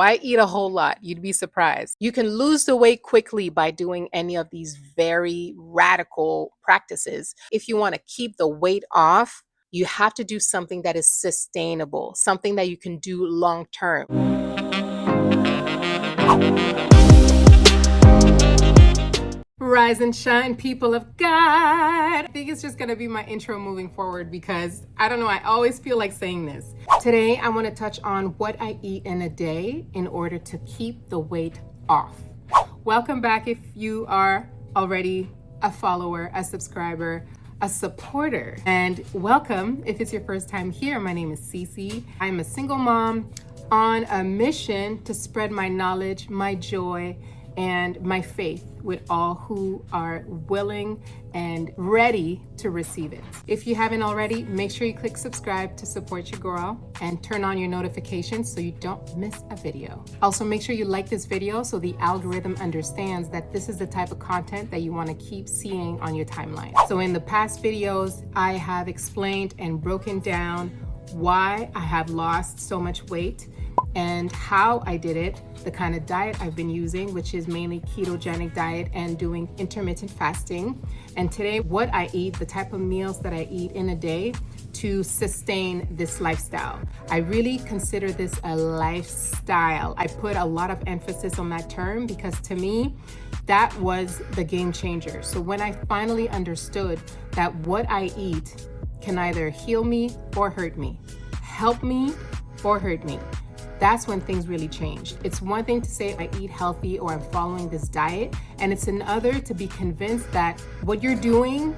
I eat a whole lot. You'd be surprised. You can lose the weight quickly by doing any of these very radical practices. If you want to keep the weight off, you have to do something that is sustainable, something that you can do long term. Rise and shine, people of God. I think it's just gonna be my intro moving forward because I don't know, I always feel like saying this. Today, I wanna touch on what I eat in a day in order to keep the weight off. Welcome back if you are already a follower, a subscriber, a supporter. And welcome if it's your first time here. My name is Cece. I'm a single mom on a mission to spread my knowledge, my joy, and my faith with all who are willing and ready to receive it. If you haven't already, make sure you click subscribe to support your girl and turn on your notifications so you don't miss a video. Also, make sure you like this video so the algorithm understands that this is the type of content that you want to keep seeing on your timeline. So in the past videos, I have explained and broken down why I have lost so much weight and how I did it, the kind of diet I've been using, which is mainly ketogenic diet and doing intermittent fasting. And today, what I eat, the type of meals that I eat in a day to sustain this lifestyle. I really consider this a lifestyle. I put a lot of emphasis on that term because to me, that was the game changer. So when I finally understood that what I eat can either heal me or hurt me, help me or hurt me, that's when things really changed. It's one thing to say I eat healthy or I'm following this diet, and it's another to be convinced that what you're doing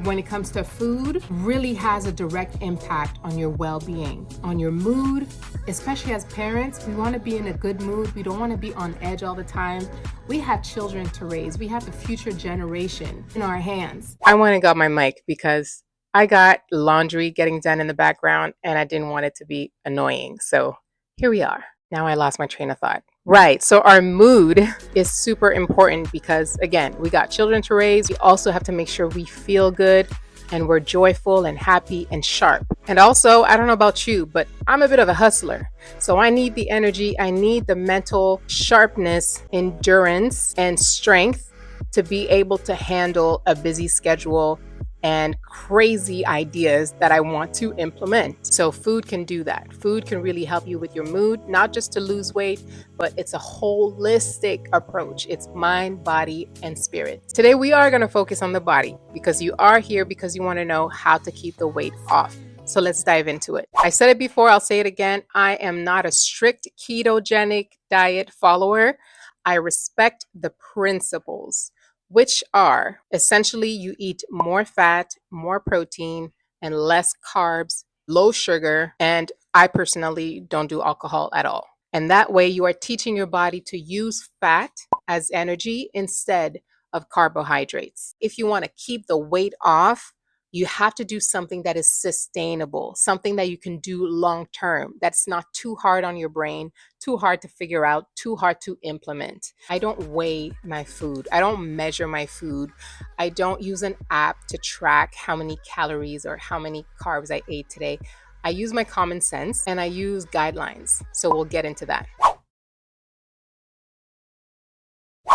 when it comes to food really has a direct impact on your well-being, on your mood. Especially as parents, we want to be in a good mood. We don't want to be on edge all the time. We have children to raise. We have the future generation in our hands. I went and got my mic because I got laundry getting done in the background and I didn't want it to be annoying. So here we are. Now I lost my train of thought. Right, so our mood is super important because, again, we got children to raise. We also have to make sure we feel good and we're joyful and happy and sharp. And also, I don't know about you, but I'm a bit of a hustler. So I need the energy, I need the mental sharpness, endurance, and strength to be able to handle a busy schedule and crazy ideas that I want to implement. So food can do that. Food can really help you with your mood, not just to lose weight, but it's a holistic approach. It's mind, body, and spirit. Today we are going to focus on the body because you are here because you want to know how to keep the weight off. So let's dive into it. I said it before, I'll say it again. I am not a strict ketogenic diet follower. I respect the principles, which are essentially you eat more fat, more protein, and less carbs, low sugar, and I personally don't do alcohol at all. And that way you are teaching your body to use fat as energy instead of carbohydrates. If you want to keep the weight off, you have to do something that is sustainable, something that you can do long term, that's not too hard on your brain, too hard to figure out, too hard to implement. I don't weigh my food. I don't measure my food. I don't use an app to track how many calories or how many carbs I ate today. I use my common sense and I use guidelines. So we'll get into that.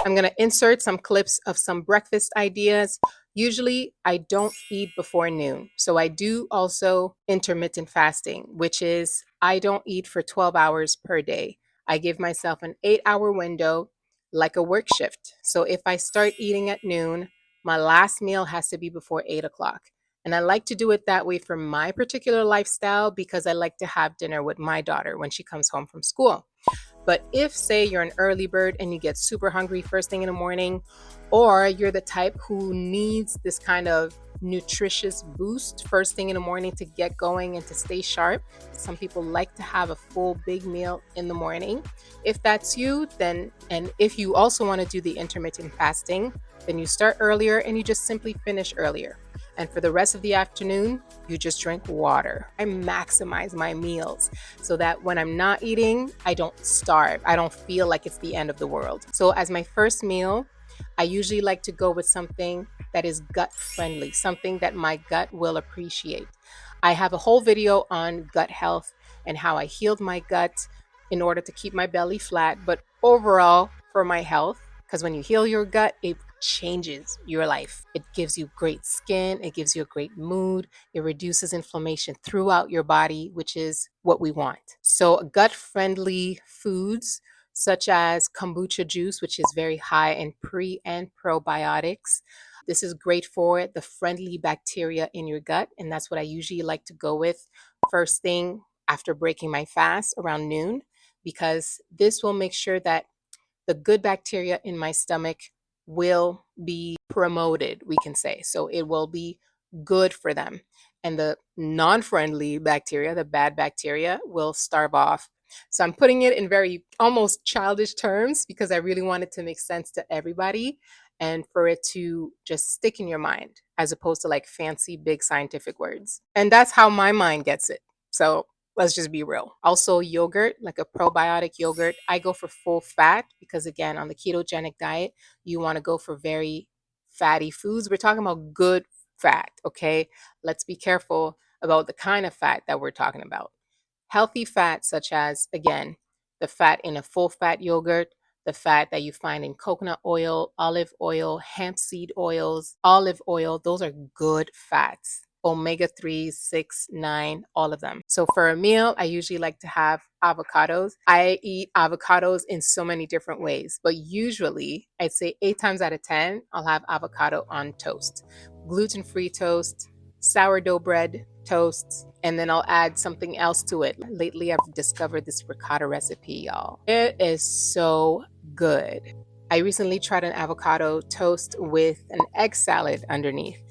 I'm going to insert some clips of some breakfast ideas. Usually I don't eat before noon. So I do also intermittent fasting, which is I don't eat for 12 hours per day. I give myself an 8-hour window like a work shift. So if I start eating at noon, my last meal has to be before 8 o'clock. And I like to do it that way for my particular lifestyle because I like to have dinner with my daughter when she comes home from school. But if, say, you're an early bird and you get super hungry first thing in the morning, or you're the type who needs this kind of nutritious boost first thing in the morning to get going and to stay sharp, some people like to have a full big meal in the morning. If that's you, then, and if you also want to do the intermittent fasting, then you start earlier and you just simply finish earlier. And for the rest of the afternoon, you just drink water. I maximize my meals so that when I'm not eating, I don't starve. I don't feel like it's the end of the world. So as my first meal, I usually like to go with something that is gut friendly, something that my gut will appreciate. I have a whole video on gut health and how I healed my gut in order to keep my belly flat, but overall for my health. Because when you heal your gut, it changes your life. It gives you great skin, it gives you a great mood, it reduces inflammation throughout your body, which is what we want. So, gut friendly foods such as kombucha juice, which is very high in pre and probiotics. This is great for the friendly bacteria in your gut. And that's what I usually like to go with first thing after breaking my fast around noon, because this will make sure that the good bacteria in my stomach will be promoted, we can say. So it will be good for them. And the non friendly bacteria, the bad bacteria, will starve off. So I'm putting it in very almost childish terms because I really want it to make sense to everybody and for it to just stick in your mind as opposed to like fancy big scientific words. And that's how my mind gets it. So let's just be real. Also, yogurt, like a probiotic yogurt, I go for full fat because, again, on the ketogenic diet, you want to go for very fatty foods. We're talking about good fat, okay? Let's be careful about the kind of fat that we're talking about. Healthy fats, such as, again, the fat in a full fat yogurt, the fat that you find in coconut oil, hemp seed oils, olive oil, those are good fats. Omega 3, 6, 9, all of them. So for a meal, I usually like to have avocados. I eat avocados in so many different ways, but usually I'd say 8 times out of 10, I'll have avocado on toast. Gluten-free toast, sourdough bread toasts, and then I'll add something else to it. Lately, I've discovered this ricotta recipe, y'all. It is so good. I recently tried an avocado toast with an egg salad underneath.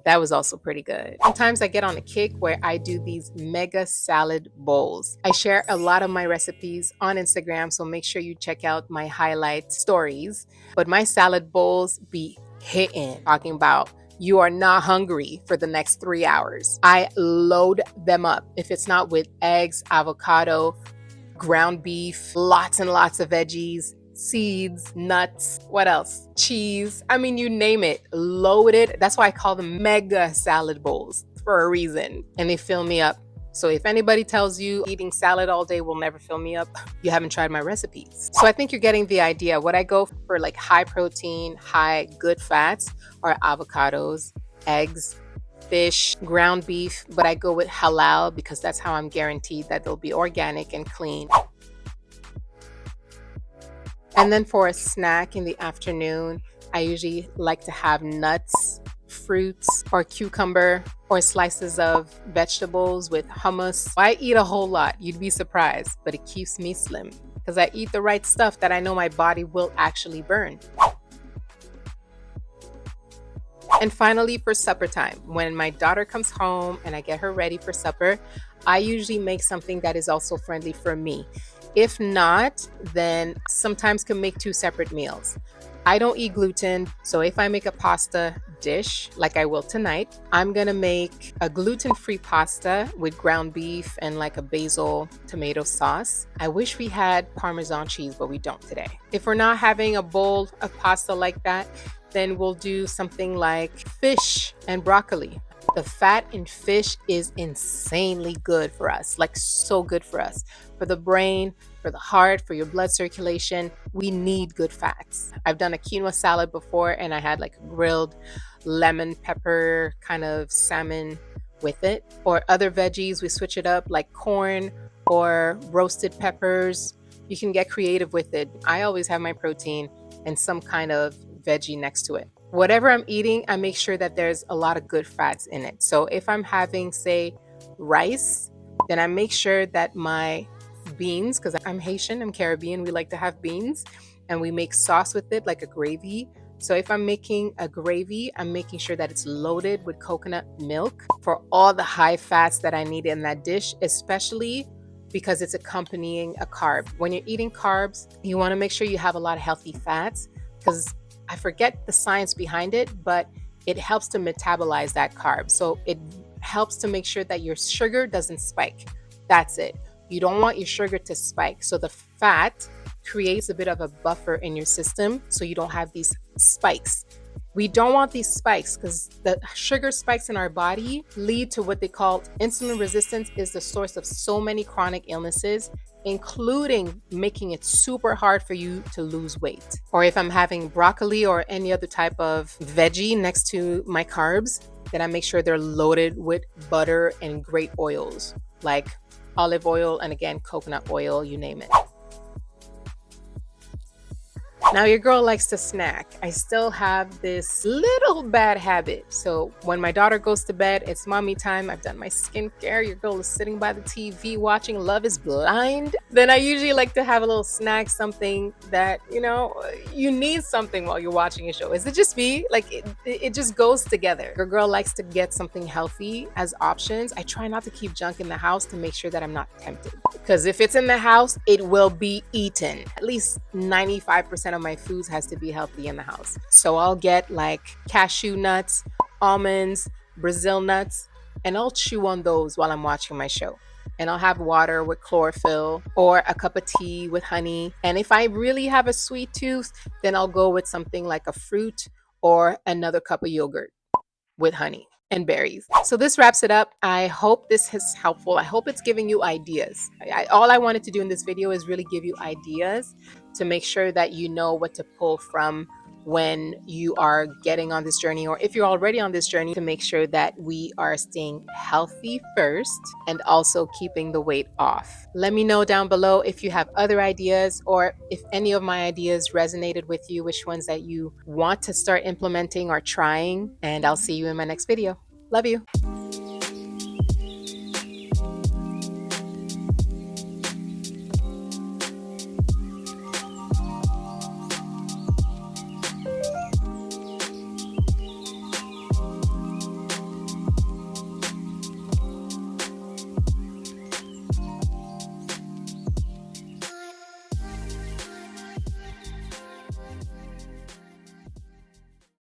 That was also pretty good. Sometimes I get on a kick where I do these mega salad bowls. I share a lot of my recipes on Instagram, so make sure you check out my highlight stories. But my salad bowls be hitting, talking about you are not hungry for the next 3 hours. I load them up. If it's not with eggs, avocado, ground beef, lots and lots of veggies, seeds, nuts, what else? Cheese. I mean, you name it, loaded. That's why I call them mega salad bowls for a reason. And they fill me up. So if anybody tells you eating salad all day will never fill me up, you haven't tried my recipes. So I think you're getting the idea. What I go for, like high protein, high good fats, are avocados, eggs, fish, ground beef, but I go with halal because that's how I'm guaranteed that they'll be organic and clean. And then for a snack in the afternoon, I usually like to have nuts, fruits, or cucumber, or slices of vegetables with hummus. I eat a whole lot, you'd be surprised, but it keeps me slim because I eat the right stuff that I know my body will actually burn. And finally, for supper time, when my daughter comes home and I get her ready for supper, I usually make something that is also friendly for me. If not, then sometimes can make 2 separate meals. I don't eat gluten, so if I make a pasta dish, like I will tonight, I'm gonna make a gluten-free pasta with ground beef and like a basil tomato sauce. I wish we had Parmesan cheese, but we don't today. If we're not having a bowl of pasta like that, then we'll do something like fish and broccoli. The fat in fish is insanely good for us, like so good for us. For the brain, for the heart, for your blood circulation, we need good fats. I've done a quinoa salad before and I had like a grilled lemon pepper kind of salmon with it. Or other veggies, we switch it up like corn or roasted peppers. You can get creative with it. I always have my protein and some kind of veggie next to it. Whatever I'm eating, I make sure that there's a lot of good fats in it. So if I'm having, say, rice, then I make sure that my beans, because I'm Haitian, I'm Caribbean, we like to have beans, and we make sauce with it, like a gravy. So if I'm making a gravy, I'm making sure that it's loaded with coconut milk for all the high fats that I need in that dish, especially because it's accompanying a carb. When you're eating carbs, you want to make sure you have a lot of healthy fats because I forget the science behind it, but it helps to metabolize that carb. So it helps to make sure that your sugar doesn't spike. That's it. You don't want your sugar to spike. So the fat creates a bit of a buffer in your system so you don't have these spikes. We don't want these spikes because the sugar spikes in our body lead to what they call insulin resistance, is the source of so many chronic illnesses, including making it super hard for you to lose weight. Or if I'm having broccoli or any other type of veggie next to my carbs, then I make sure they're loaded with butter and great oils like olive oil and again, coconut oil, you name it. Now, your girl likes to snack. I still have this little bad habit. So, when my daughter goes to bed, it's mommy time. I've done my skincare. Your girl is sitting by the TV watching Love is Blind. Then I usually like to have a little snack, something that, you need something while you're watching a show. Is it just me? Like, it just goes together. Your girl likes to get something healthy as options. I try not to keep junk in the house to make sure that I'm not tempted. Because if it's in the house, it will be eaten. At least 95% of my foods has to be healthy in the house. So I'll get like cashew nuts, almonds, Brazil nuts, and I'll chew on those while I'm watching my show. And I'll have water with chlorophyll or a cup of tea with honey. And if I really have a sweet tooth, then I'll go with something like a fruit or another cup of yogurt with honey and berries. So this wraps it up. I hope this is helpful. I hope it's giving you ideas. All I wanted to do in this video is really give you ideas to make sure that you know what to pull from when you are getting on this journey, or if you're already on this journey, to make sure that we are staying healthy first and also keeping the weight off. Let me know down below if you have other ideas, or if any of my ideas resonated with you, which ones that you want to start implementing or trying, and I'll see you in my next video. Love you.